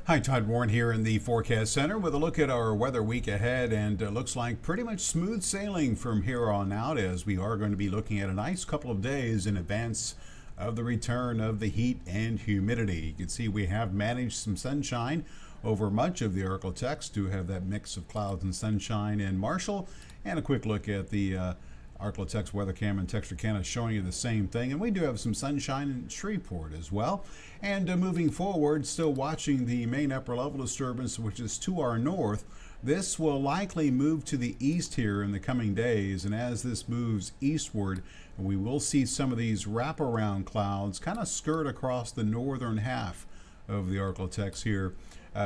Hi, Todd Warren here in the Forecast Center with a look at our weather week ahead, and it looks like pretty much smooth sailing from here on out, as we are going to be looking at a nice couple of days in advance of the return of the heat and humidity. You can see we have managed some sunshine over much of the Arklatex to have that mix of clouds and sunshine in Marshall, and a quick look at the Arklatex weather cam and Texarkana showing you the same thing. And we do have some sunshine in Shreveport as well. And moving forward, still watching the main upper level disturbance, which is to our north. This will likely move to the east here in the coming days, and as this moves eastward, we will see some of these wraparound clouds kind of skirt across the northern half of the Arklatex here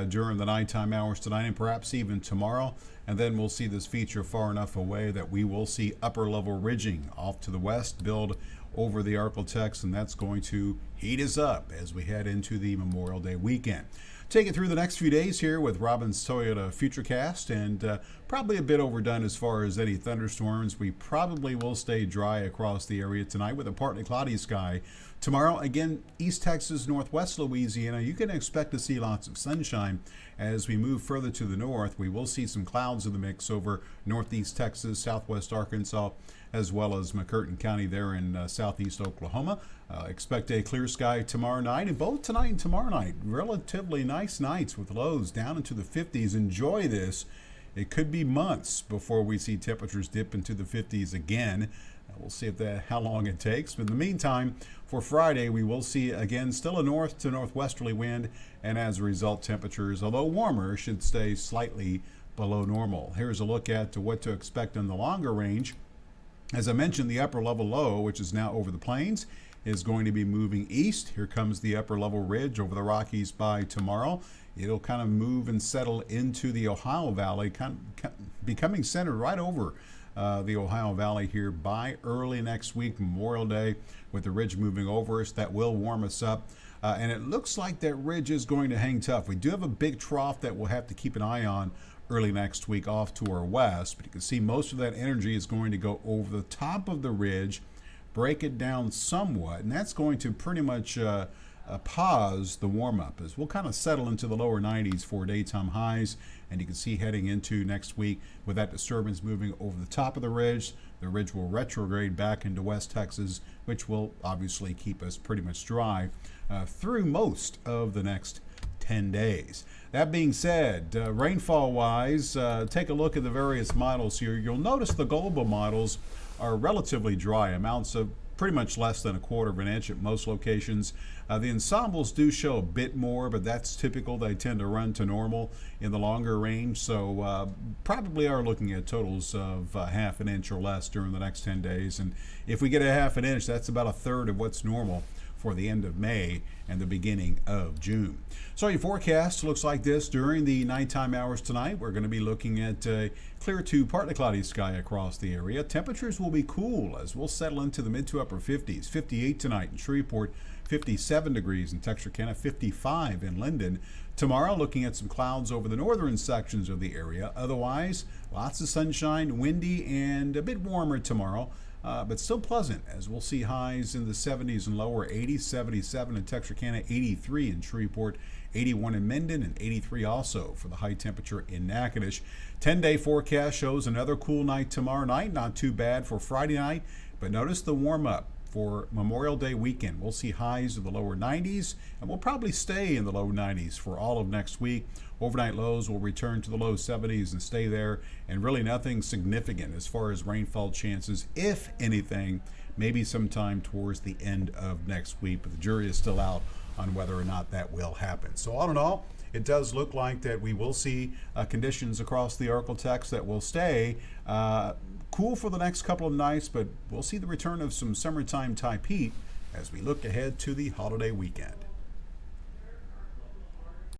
during the nighttime hours tonight and perhaps even tomorrow. And then we'll see this feature far enough away that we will see upper level ridging off to the west build over the Arklatex, and that's going to heat us up as we head into the Memorial Day weekend. Take it through the next few days here with Robbins Toyota Futurecast, and probably a bit overdone as far as any thunderstorms. We probably will stay dry across the area tonight with a partly cloudy sky. Tomorrow, again, East Texas, Northwest Louisiana, you can expect to see lots of sunshine. As we move further to the north, we will see some clouds in the mix over Northeast Texas, Southwest Arkansas, as well as McCurtain County there in southeast Oklahoma. Expect a clear sky tomorrow night, and both tonight and tomorrow night, relatively nice nights with lows down into the 50s. Enjoy this. It could be months before we see temperatures dip into the 50s again. We'll see how long it takes. But in the meantime, for Friday, we will see, again, still a north to northwesterly wind, and as a result, temperatures, although warmer, should stay slightly below normal. Here's a look at what to expect in the longer range. As I mentioned, the upper level low, which is now over the plains, is going to be moving east. Here comes the upper level ridge over the Rockies by tomorrow. It'll kind of move and settle into the Ohio Valley, becoming centered right over the Ohio Valley here by early next week, Memorial Day, with the ridge moving over us. That will warm us up. And it looks like that ridge is going to hang tough. We do have a big trough that we'll have to keep an eye on early next week off to our west, but you can see most of that energy is going to go over the top of the ridge, break it down somewhat, and that's going to pretty much pause the warm-up as we'll kind of settle into the lower 90s for daytime highs. And you can see heading into next week with that disturbance moving over the top of the ridge will retrograde back into West Texas, which will obviously keep us pretty much dry through most of the next 10 days. That being said, rainfall-wise, take a look at the various models here. You'll notice the global models are relatively dry, amounts of pretty much less than 1/4 of an inch at most locations. The ensembles do show a bit more, but that's typical. They tend to run to normal in the longer range, so probably are looking at totals of 1/2 an inch or less during the next 10 days. And if we get a 1/2 an inch, that's about 1/3 of what's normal for the end of May and the beginning of June. So your forecast looks like this during the nighttime hours tonight. We're going to be looking at clear to partly cloudy sky across the area. Temperatures will be cool as we'll settle into the mid to upper 50s. 58 tonight in Shreveport, 57 degrees in Texarkana, 55 in Linden. Tomorrow, looking at some clouds over the northern sections of the area. Otherwise, lots of sunshine, windy, and a bit warmer tomorrow. But still pleasant, as we'll see highs in the 70s and lower 80s, 77 in Texarkana, 83 in Shreveport, 81 in Minden, and 83 also for the high temperature in Natchitoches. 10-day forecast shows another cool night tomorrow night. Not too bad for Friday night, but notice the warm-up for Memorial Day weekend. We'll see highs of the lower 90s, and we'll probably stay in the low 90s for all of next week. Overnight lows will return to the low 70s and stay there, and really nothing significant as far as rainfall chances, if anything, maybe sometime towards the end of next week, but the jury is still out on whether or not that will happen. So all in all, it does look like that we will see conditions across the Arklatex that will stay cool for the next couple of nights, but we'll see the return of some summertime type heat as we look ahead to the holiday weekend.